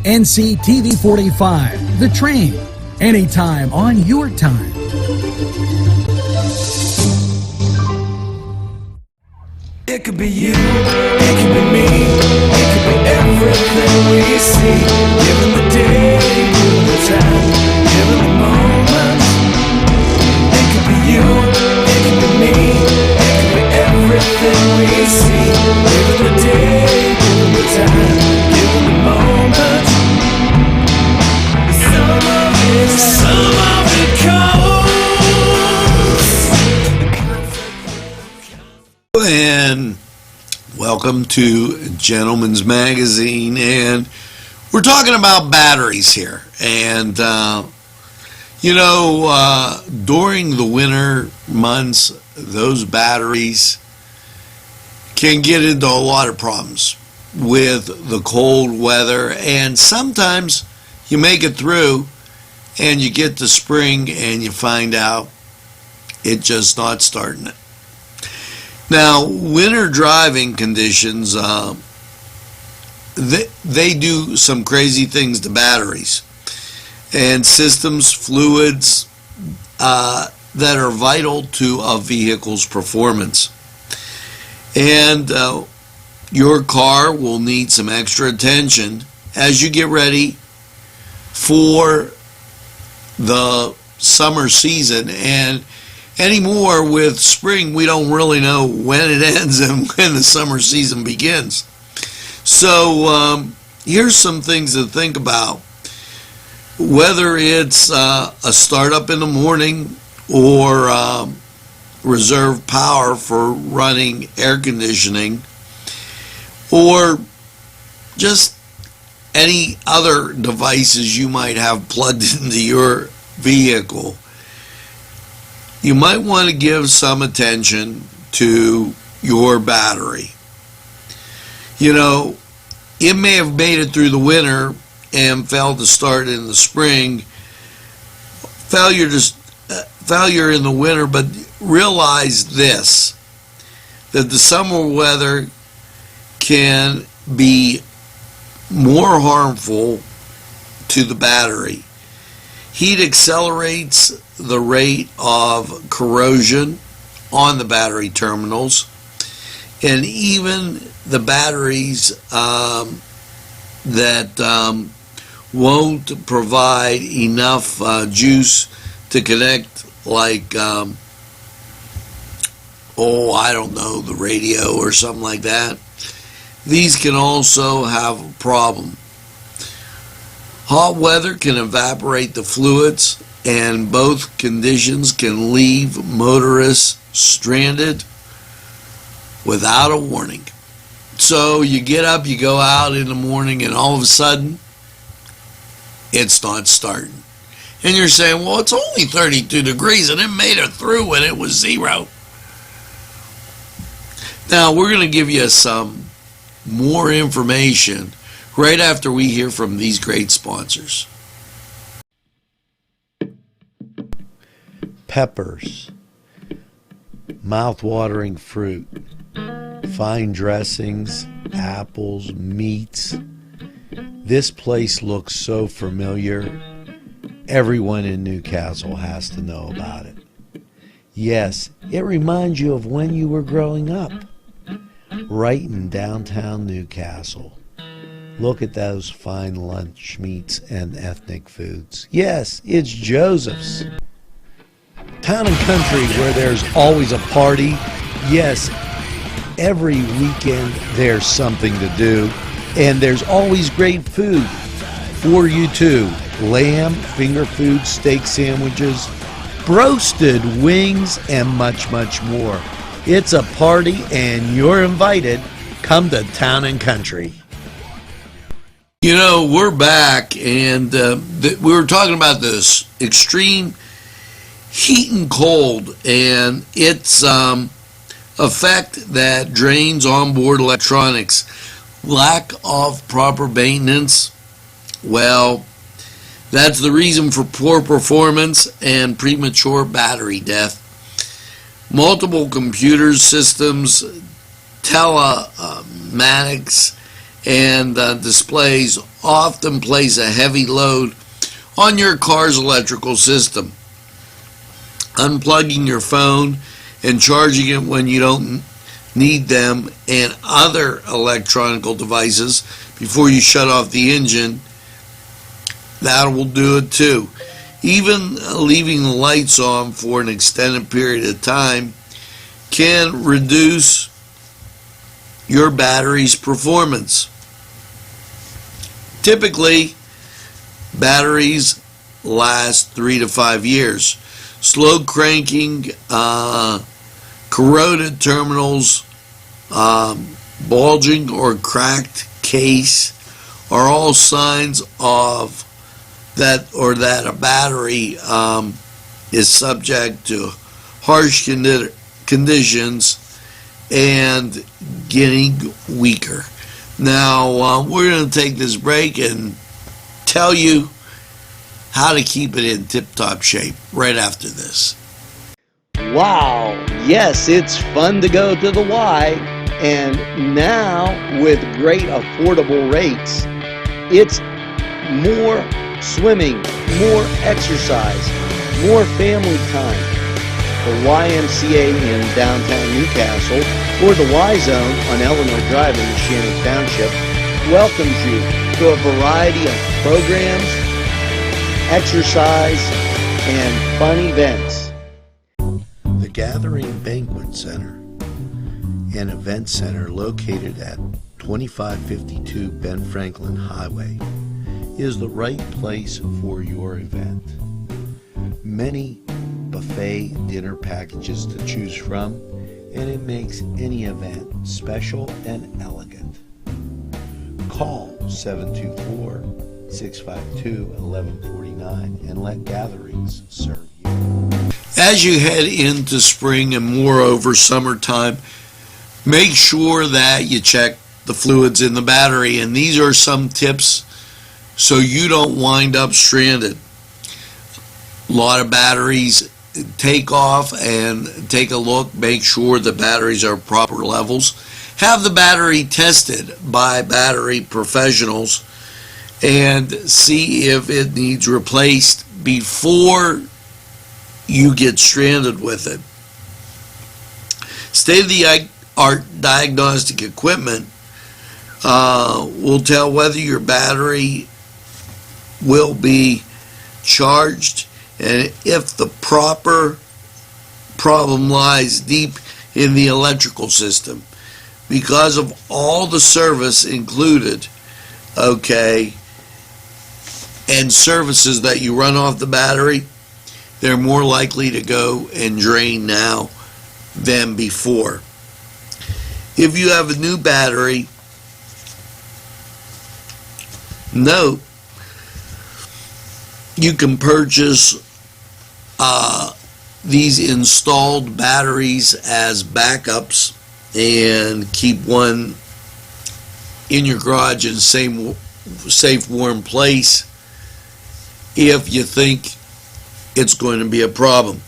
NCTV45, The Train, anytime on your time. It could be you, it could be me, it could be everything we see. Given the day, given the time, given the moment. It could be you, it could be me, it could be everything we see. Given the day, given the time, given the moment. Some of it comes. And welcome to Gentleman's Magazine, and we're talking about batteries here. And during the winter months, those batteries can get into a lot of problems with the cold weather, and sometimes you make it through and you get to spring and you find out it's just not starting it. Now, winter driving conditions, they do some crazy things to batteries and systems, fluids that are vital to a vehicle's performance. And your car will need some extra attention as you get ready for the summer season. And anymore with spring, we don't really know when it ends and when the summer season begins. So here's some things to think about. Whether it's a startup in the morning or reserve power for running air conditioning, or just any other devices you might have plugged into your vehicle, you might want to give some attention to your battery. You know, it may have made it through the winter and failed to start in the spring. Failure in the winter, but realize this, that the summer weather can be more harmful to the battery. Heat accelerates the rate of corrosion on the battery terminals, and even the batteries that won't provide enough juice to connect, like the radio or something like that. These can also have a problem. Hot weather can evaporate the fluids, and both conditions can leave motorists stranded without a warning. So you get up, you go out in the morning, and all of a sudden, it's not starting. And you're saying, well, it's only 32 degrees, and it made it through when it was 0. Now, we're going to give you some more information right after we hear from these great sponsors. Peppers, mouth-watering fruit, fine dressings, apples, meats. This place looks so familiar. Everyone in Newcastle has to know about it. Yes, it reminds you of when you were growing up, right in downtown Newcastle. Look at those fine lunch meats and ethnic foods. Yes, it's Joseph's. Town and country where there's always a party. Yes, every weekend there's something to do, and there's always great food for you too. Lamb, finger food, steak sandwiches, roasted wings, and much, much more. It's a party, and you're invited. Come to Town and Country. You know, we're back, and we were talking about this extreme heat and cold, and its effect that drains onboard electronics. Lack of proper maintenance, well, that's the reason for poor performance and premature battery death. Multiple computer systems, telematics, and displays often place a heavy load on your car's electrical system. Unplugging your phone and charging it when you don't need them and other electronic devices before you shut off the engine, that will do it too. Even leaving the lights on for an extended period of time can reduce your battery's performance. Typically, batteries last 3 to 5 years. Slow cranking, corroded terminals, bulging or cracked case are all signs of that a battery is subject to harsh conditions and getting weaker. Now, we're going to take this break and tell you how to keep it in tip-top shape right after this. Wow, yes, it's fun to go to the Y, and now with great affordable rates, it's more swimming, more exercise, more family time. The YMCA in downtown Newcastle, or the Y Zone on Eleanor Drive in Shannon Township, welcomes you to a variety of programs, exercise, and fun events. The Gathering Banquet Center, an event center located at 2552 Ben Franklin Highway, is the right place for your event. Many buffet dinner packages to choose from, and it makes any event special and elegant. Call 724-652-1149 and let Gatherings serve you. As you head into spring and moreover summertime, make sure that you check the fluids in the battery, and these are some tips so you don't wind up stranded. A lot of batteries, take off and take a look, make sure the batteries are proper levels. Have the battery tested by battery professionals and see if it needs replaced before you get stranded with it. State-of-the-art diagnostic equipment will tell whether your battery will be charged and if the proper problem lies deep in the electrical system. Because of all the service included, okay, and services that you run off the battery, they're more likely to go and drain now than before. If you have a new battery, note you can purchase these installed batteries as backups and keep one in your garage in a safe, warm place if you think it's going to be a problem.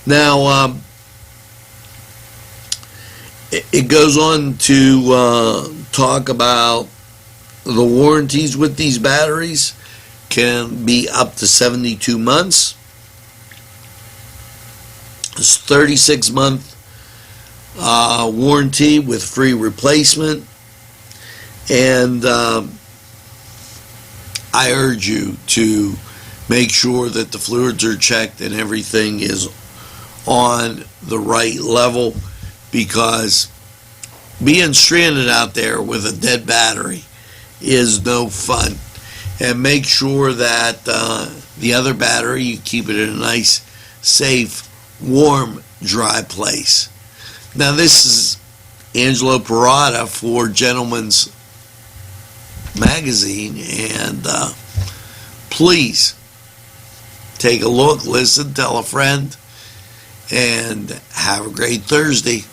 Now, it goes on to talk about the warranties with these batteries can be up to 72 months. It's 36-month warranty with free replacement. And I urge you to make sure that the fluids are checked and everything is on the right level, because being stranded out there with a dead battery is no fun. And make sure that the other battery, you keep it in a nice, safe, warm, dry place. Now, this is Angelo Parada for Gentleman's Magazine, and please take a look, listen, tell a friend, and have a great Thursday.